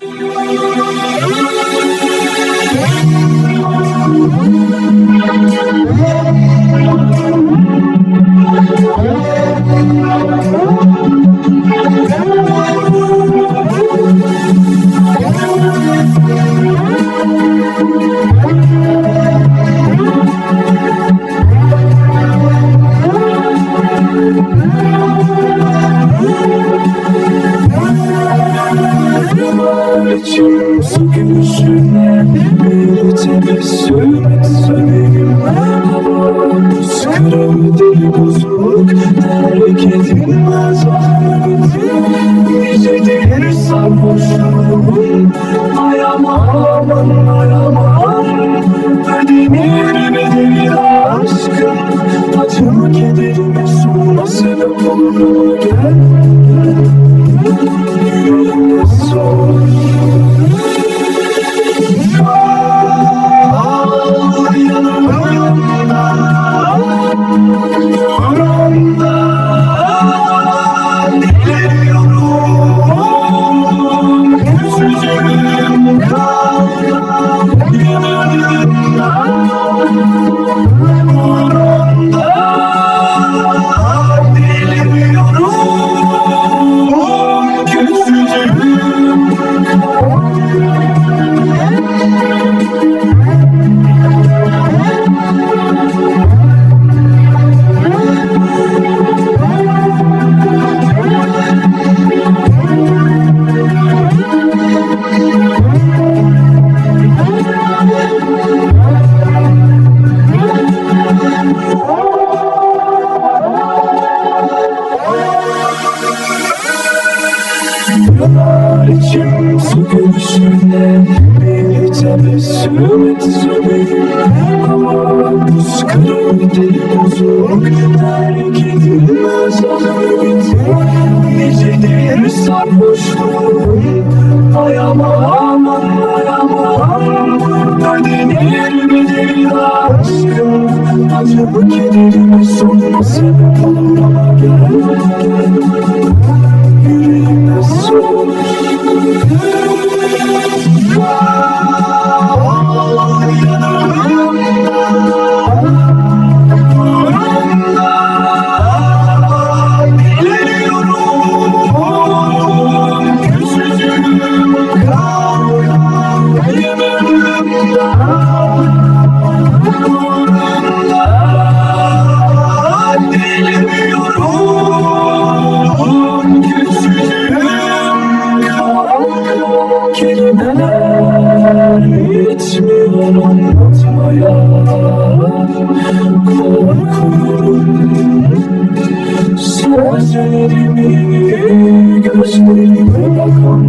İçim su gülüşüne bir tebessüm etsem, hava buz kırağı deli bozuk terk edilmez ahireti. Nicedir sarhoşluğum ayamam ayamam, ödenir bedeli aşkın acım kederime sorma sebep olur. Gel yüreğime sor. İçim su gülüşüne bir tebessüm etsem, hava buz kırağı deli bozuk terk edilmez ahireti. Nicedir sarhoşluğum ayamam ayamam, ödenir bedeli aşkın acımı kederime sorma sebep olur. Ama gel yüreğime sor. Kelimeler yetmiyor anlatmaya, korkuyorum sözlerimi gözlerime bakan